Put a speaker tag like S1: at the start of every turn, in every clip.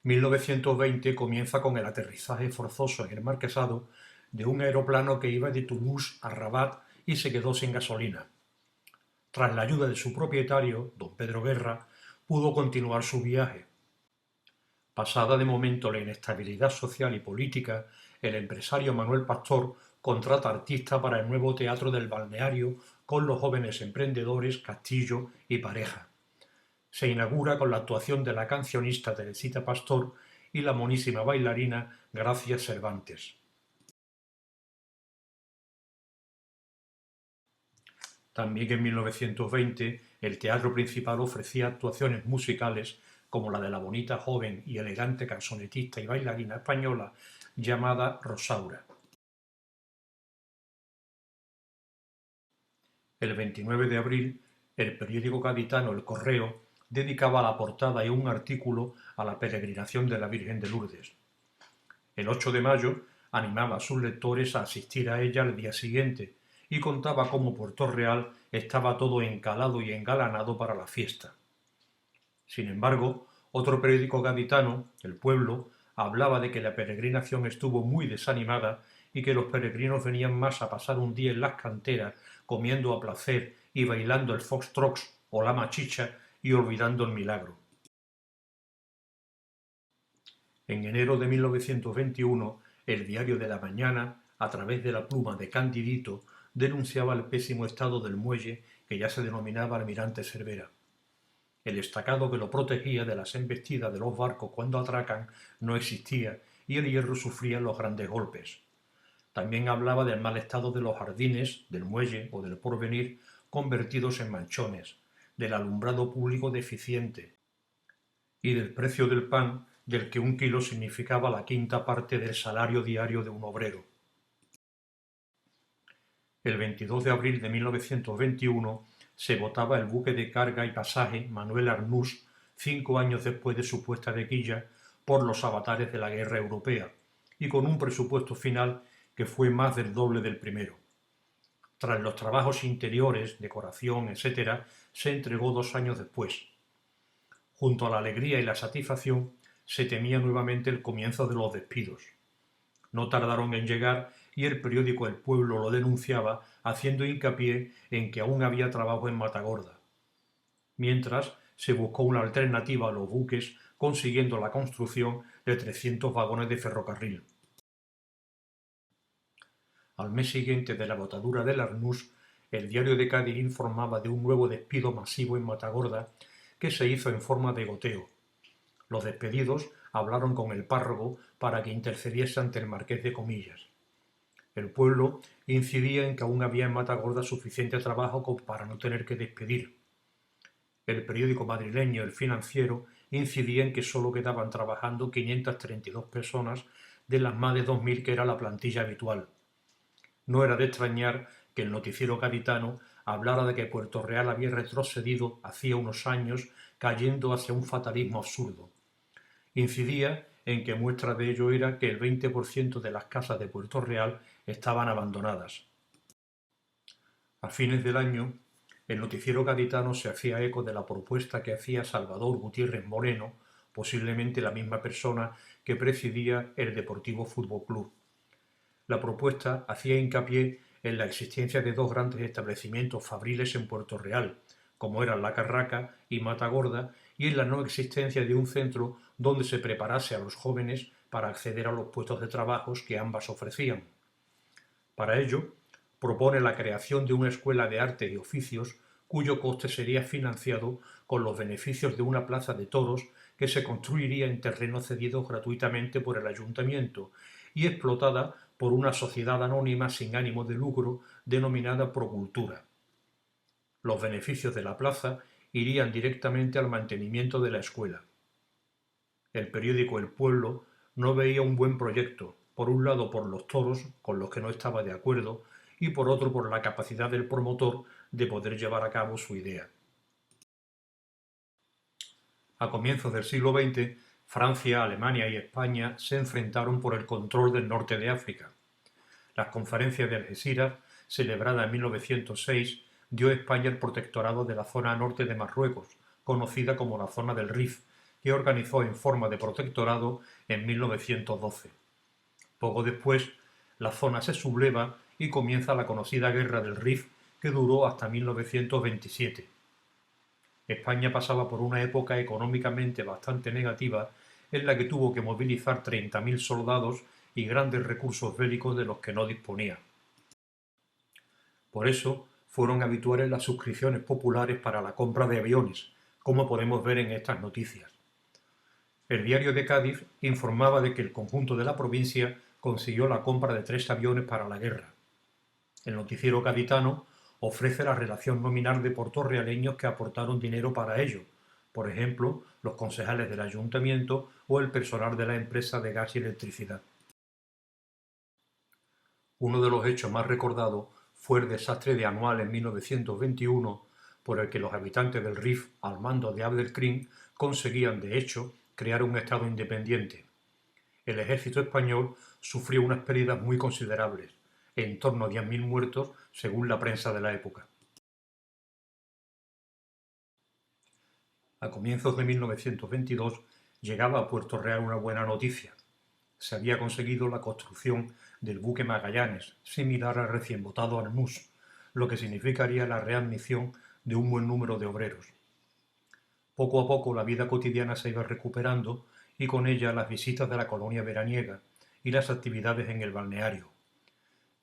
S1: 1920 comienza con el aterrizaje forzoso en el Marquesado de un aeroplano que iba de Toulouse a Rabat y se quedó sin gasolina. Tras la ayuda de su propietario, don Pedro Guerra, pudo continuar su viaje. Pasada de momento la inestabilidad social y política, el empresario Manuel Pastor contrata artistas para el nuevo teatro del balneario con los jóvenes emprendedores Castillo y Pareja. Se inaugura con la actuación de la cancionista Teresita Pastor y la monísima bailarina Gracia Cervantes. También en 1920 el Teatro Principal ofrecía actuaciones musicales como la de la bonita, joven y elegante canzonetista y bailarina española llamada Rosaura. El 29 de abril, el periódico gaditano El Correo dedicaba la portada y un artículo a la peregrinación de la Virgen de Lourdes. El 8 de mayo animaba a sus lectores a asistir a ella al día siguiente y contaba cómo Puerto Real estaba todo encalado y engalanado para la fiesta. Sin embargo, otro periódico gaditano, El Pueblo, hablaba de que la peregrinación estuvo muy desanimada y que los peregrinos venían más a pasar un día en las canteras, comiendo a placer y bailando el foxtrot o la machicha y olvidando el milagro. En enero de 1921, el Diario de la Mañana, a través de la pluma de Candidito, denunciaba el pésimo estado del muelle que ya se denominaba Almirante Cervera. El estacado que lo protegía de las embestidas de los barcos cuando atracan no existía y el hierro sufría los grandes golpes. También hablaba del mal estado de los jardines, del muelle o del Porvenir convertidos en manchones, del alumbrado público deficiente y del precio del pan, del que un kilo significaba la quinta parte del salario diario de un obrero. El 22 de abril de 1921 se botaba el buque de carga y pasaje Manuel Arnús 5 años después de su puesta de quilla por los avatares de la guerra europea y con un presupuesto final que fue más del doble del primero. Tras los trabajos interiores, decoración, etc., se entregó 2 años después. Junto a la alegría y la satisfacción, se temía nuevamente el comienzo de los despidos. No tardaron en llegar y el periódico El Pueblo lo denunciaba, haciendo hincapié en que aún había trabajo en Matagorda. Mientras, se buscó una alternativa a los buques, consiguiendo la construcción de 300 vagones de ferrocarril. Al mes siguiente de la botadura del Arnús, el Diario de Cádiz informaba de un nuevo despido masivo en Matagorda que se hizo en forma de goteo. Los despedidos hablaron con el párroco para que intercediese ante el marqués de Comillas. El Pueblo incidía en que aún había en Matagorda suficiente trabajo como para no tener que despedir. El periódico madrileño El Financiero incidía en que solo quedaban trabajando 532 personas de las más de 2000 que era la plantilla habitual. No era de extrañar que el noticiero gaditano hablara de que Puerto Real había retrocedido hacía unos años, cayendo hacia un fatalismo absurdo. Incidía en que muestra de ello era que el 20% de las casas de Puerto Real estaban abandonadas. A fines del año, el noticiero gaditano se hacía eco de la propuesta que hacía Salvador Gutiérrez Moreno, posiblemente la misma persona que presidía el Deportivo Fútbol Club. La propuesta hacía hincapié en la existencia de dos grandes establecimientos fabriles en Puerto Real, como eran La Carraca y Matagorda, y en la no existencia de un centro donde se preparase a los jóvenes para acceder a los puestos de trabajo que ambas ofrecían. Para ello, propone la creación de una escuela de arte y oficios cuyo coste sería financiado con los beneficios de una plaza de toros que se construiría en terrenos cedidos gratuitamente por el ayuntamiento y explotada por una sociedad anónima sin ánimo de lucro denominada Procultura. Los beneficios de la plaza irían directamente al mantenimiento de la escuela. El periódico El Pueblo no veía un buen proyecto, por un lado por los toros, con los que no estaba de acuerdo, y por otro por la capacidad del promotor de poder llevar a cabo su idea. A comienzos del siglo XX, Francia, Alemania y España se enfrentaron por el control del norte de África. Las conferencias de Algeciras, celebrada en 1906, dio a España el protectorado de la zona norte de Marruecos, conocida como la zona del Rif, que organizó en forma de protectorado en 1912. Poco después, la zona se subleva y comienza la conocida Guerra del Rif, que duró hasta 1927. España pasaba por una época económicamente bastante negativa en la que tuvo que movilizar 30.000 soldados y grandes recursos bélicos de los que no disponía. Por eso fueron habituales las suscripciones populares para la compra de aviones, como podemos ver en estas noticias. El diario de Cádiz informaba de que el conjunto de la provincia consiguió la compra de 3 aviones para la guerra. El noticiero gaditano ofrece la relación nominal de portorrealeños que aportaron dinero para ello, por ejemplo, los concejales del ayuntamiento o el personal de la empresa de gas y electricidad. Uno de los hechos más recordados fue el desastre de Anual en 1921, por el que los habitantes del Rif, al mando de Abdelkrim, conseguían, de hecho, crear un estado independiente. El ejército español sufrió unas pérdidas muy considerables, en torno a 10.000 muertos según la prensa de la época. A comienzos de 1922 llegaba a Puerto Real una buena noticia. Se había conseguido la construcción del buque Magallanes, similar al recién votado Arnús, lo que significaría la readmisión de un buen número de obreros. Poco a poco la vida cotidiana se iba recuperando y con ella las visitas de la colonia veraniega y las actividades en el balneario.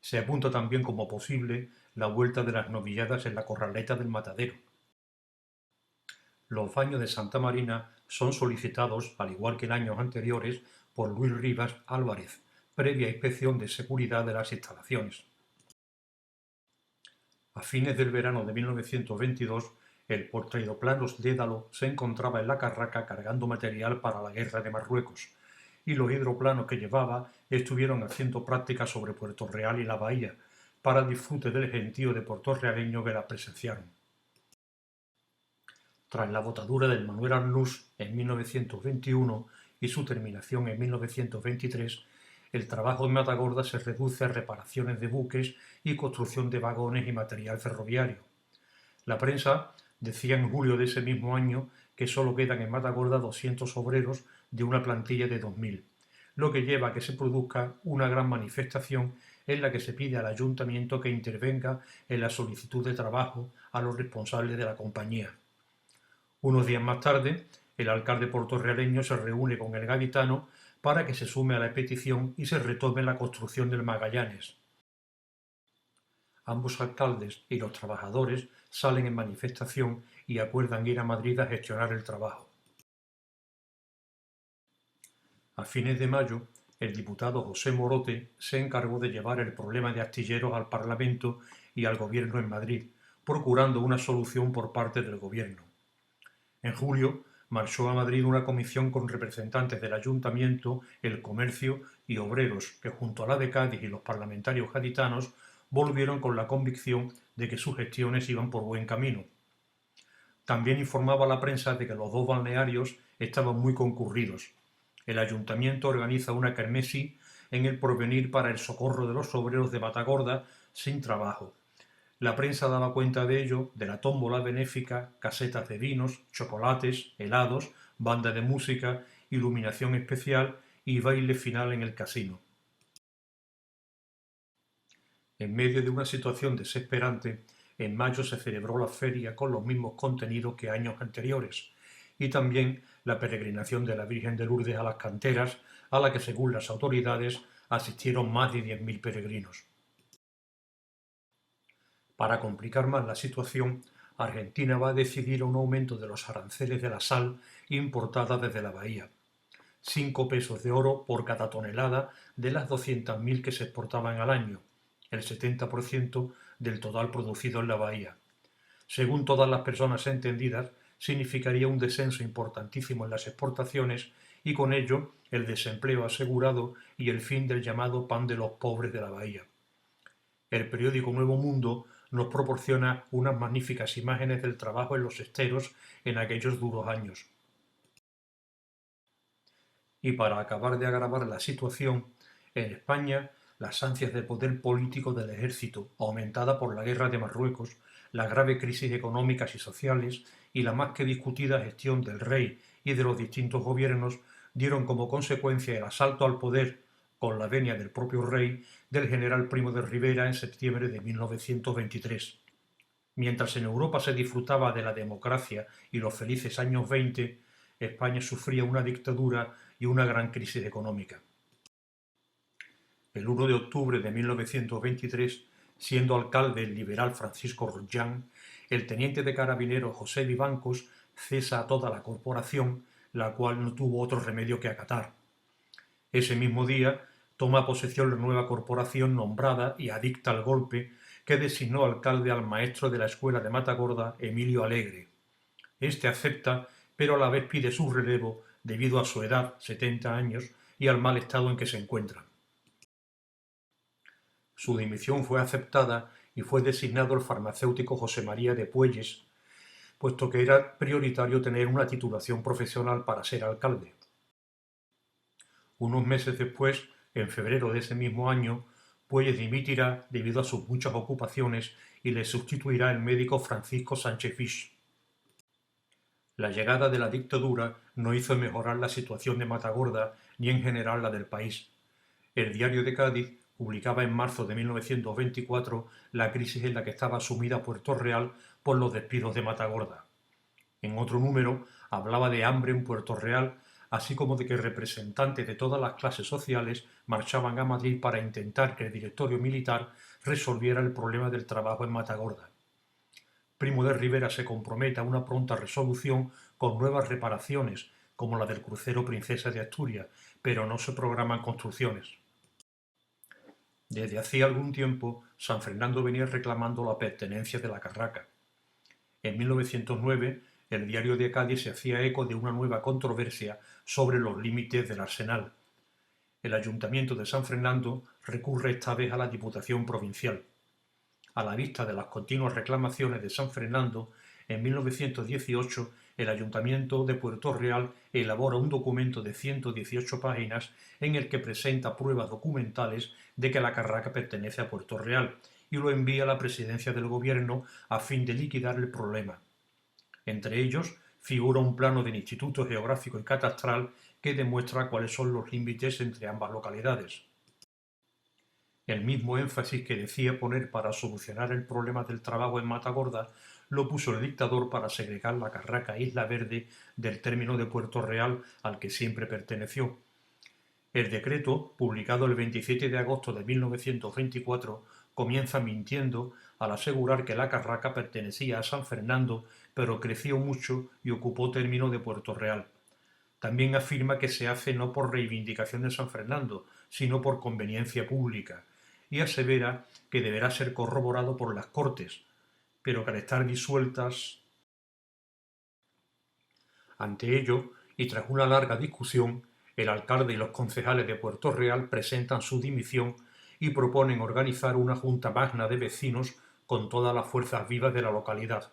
S1: Se apunta también como posible la vuelta de las novilladas en la corraleta del Matadero. Los baños de Santa Marina son solicitados, al igual que en años anteriores, por Luis Rivas Álvarez, previa inspección de seguridad de las instalaciones. A fines del verano de 1922, el portahidroplanos Dédalo se encontraba en la Carraca cargando material para la guerra de Marruecos, y los hidroplanos que llevaba estuvieron haciendo prácticas sobre Puerto Real y la bahía, para disfrute del gentío de puertorrealeños que la presenciaron. Tras la botadura del Manuel Arnús en 1921 y su terminación en 1923, el trabajo en Matagorda se reduce a reparaciones de buques y construcción de vagones y material ferroviario. La prensa decía en julio de ese mismo año que solo quedan en Matagorda 200 obreros de una plantilla de 2.000, lo que lleva a que se produzca una gran manifestación en la que se pide al ayuntamiento que intervenga en la solicitud de trabajo a los responsables de la compañía. Unos días más tarde, el alcalde portorrealeño se reúne con el gaditano para que se sume a la petición y se retome la construcción del Magallanes. Ambos alcaldes y los trabajadores salen en manifestación y acuerdan ir a Madrid a gestionar el trabajo. A fines de mayo, el diputado José Morote se encargó de llevar el problema de astilleros al Parlamento y al Gobierno en Madrid, procurando una solución por parte del Gobierno. En julio, marchó a Madrid una comisión con representantes del Ayuntamiento, el Comercio y obreros que, junto a la de Cádiz y los parlamentarios gaditanos, volvieron con la convicción de que sus gestiones iban por buen camino. También informaba la prensa de que los dos balnearios estaban muy concurridos. El Ayuntamiento organiza una kermesi en el Porvenir para el socorro de los obreros de Matagorda sin trabajo. La prensa daba cuenta de ello, de la tómbola benéfica, casetas de vinos, chocolates, helados, banda de música, iluminación especial y baile final en el casino. En medio de una situación desesperante, en mayo se celebró la feria con los mismos contenidos que años anteriores, y también la peregrinación de la Virgen de Lourdes a las canteras, a la que según las autoridades asistieron más de 10.000 peregrinos. Para complicar más la situación, Argentina va a decidir un aumento de los aranceles de la sal importada desde la bahía. 5 pesos de oro por cada tonelada de las 200.000 que se exportaban al año, el 70% del total producido en la bahía. Según todas las personas entendidas, significaría un descenso importantísimo en las exportaciones y con ello el desempleo asegurado y el fin del llamado pan de los pobres de la bahía. El periódico Nuevo Mundo nos proporciona unas magníficas imágenes del trabajo en los esteros en aquellos duros años. Y para acabar de agravar la situación, en España, las ansias de poder político del ejército, aumentada por la guerra de Marruecos, la grave crisis económicas y sociales y la más que discutida gestión del rey y de los distintos gobiernos dieron como consecuencia el asalto al poder, con la venia del propio rey, del general Primo de Rivera en septiembre de 1923. Mientras en Europa se disfrutaba de la democracia y los felices años 20, España sufría una dictadura y una gran crisis económica. El 1 de octubre de 1923, siendo alcalde el liberal Francisco Rollán, el teniente de carabineros José Vivancos cesa a toda la corporación, la cual no tuvo otro remedio que acatar. Ese mismo día toma posesión la nueva corporación nombrada y adicta al golpe, que designó alcalde al maestro de la escuela de Matagorda, Emilio Alegre. Este acepta, pero a la vez pide su relevo debido a su edad, 70 años, y al mal estado en que se encuentra. Su dimisión fue aceptada y fue designado el farmacéutico José María de Puelles, puesto que era prioritario tener una titulación profesional para ser alcalde. Unos meses después, en febrero de ese mismo año, Puelles dimitirá debido a sus muchas ocupaciones y le sustituirá el médico Francisco Sánchez Vich. La llegada de la dictadura no hizo mejorar la situación de Matagorda ni en general la del país. El Diario de Cádiz publicaba en marzo de 1924 la crisis en la que estaba sumida Puerto Real por los despidos de Matagorda. En otro número hablaba de hambre en Puerto Real, así como de que representantes de todas las clases sociales marchaban a Madrid para intentar que el directorio militar resolviera el problema del trabajo en Matagorda. Primo de Rivera se compromete a una pronta resolución con nuevas reparaciones, como la del crucero Princesa de Asturias, pero no se programan construcciones. Desde hacía algún tiempo, San Fernando venía reclamando la pertenencia de la Carraca. En 1909, el Diario de Cádiz se hacía eco de una nueva controversia sobre los límites del arsenal. El Ayuntamiento de San Fernando recurre esta vez a la Diputación Provincial. A la vista de las continuas reclamaciones de San Fernando, en 1918 el Ayuntamiento de Puerto Real elabora un documento de 118 páginas en el que presenta pruebas documentales de que la Carraca pertenece a Puerto Real y lo envía a la Presidencia del Gobierno a fin de liquidar el problema. Entre ellos figura un plano del Instituto Geográfico y Catastral que demuestra cuáles son los límites entre ambas localidades. El mismo énfasis que decía poner para solucionar el problema del trabajo en Matagorda lo puso el dictador para segregar la Carraca Isla Verde del término de Puerto Real al que siempre perteneció. El decreto, publicado el 27 de agosto de 1924, comienza mintiendo al asegurar que la Carraca pertenecía a San Fernando, pero creció mucho y ocupó término de Puerto Real. También afirma que se hace no por reivindicación de San Fernando, sino por conveniencia pública, y asevera que deberá ser corroborado por las Cortes, pero que al estar disueltas. Ante ello, y tras una larga discusión, el alcalde y los concejales de Puerto Real presentan su dimisión y proponen organizar una junta magna de vecinos con todas las fuerzas vivas de la localidad.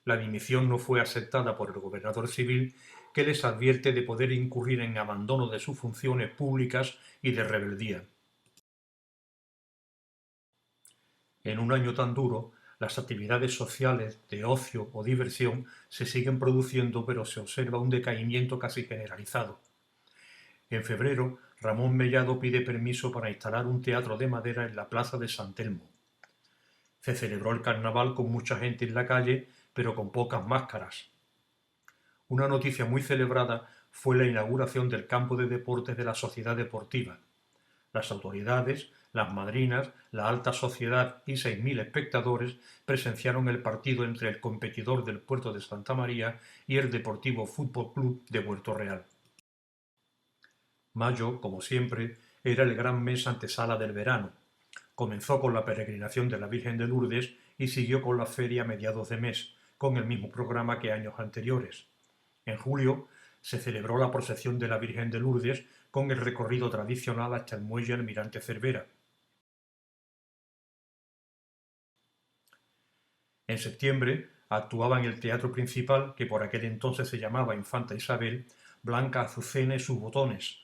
S1: La dimisión no fue aceptada por el gobernador civil, que les advierte de poder incurrir en abandono de sus funciones públicas y de rebeldía. En un año tan duro, las actividades sociales, de ocio o diversión se siguen produciendo, pero se observa un decaimiento casi generalizado. En febrero, Ramón Mellado pide permiso para instalar un teatro de madera en la plaza de San Telmo. Se celebró el carnaval con mucha gente en la calle, pero con pocas máscaras. Una noticia muy celebrada fue la inauguración del campo de deportes de la Sociedad Deportiva. Las autoridades, las madrinas, la alta sociedad y 6.000 espectadores presenciaron el partido entre el competidor del puerto de Santa María y el Deportivo Fútbol Club de Puerto Real. Mayo, como siempre, era el gran mes antesala del verano. Comenzó con la peregrinación de la Virgen de Lourdes y siguió con la feria a mediados de mes, con el mismo programa que años anteriores. En julio se celebró la procesión de la Virgen de Lourdes con el recorrido tradicional hasta el muelle Almirante Cervera. En septiembre actuaba en el teatro principal, que por aquel entonces se llamaba Infanta Isabel, Blanca Azucena y sus botones.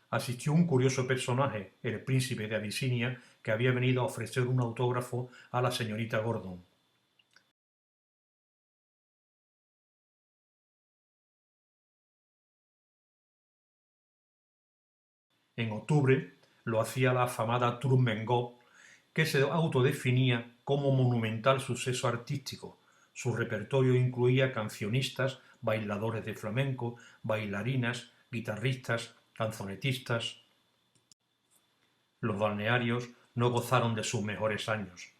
S1: Asistió un curioso personaje, el príncipe de Abisinia, que había venido a ofrecer un autógrafo a la señorita Gordon. En octubre lo hacía la afamada Trumengop, que se autodefinía como monumental suceso artístico. Su repertorio incluía cancionistas, bailadores de flamenco, bailarinas, guitarristas, canzonetistas. Los balnearios no gozaron de sus mejores años.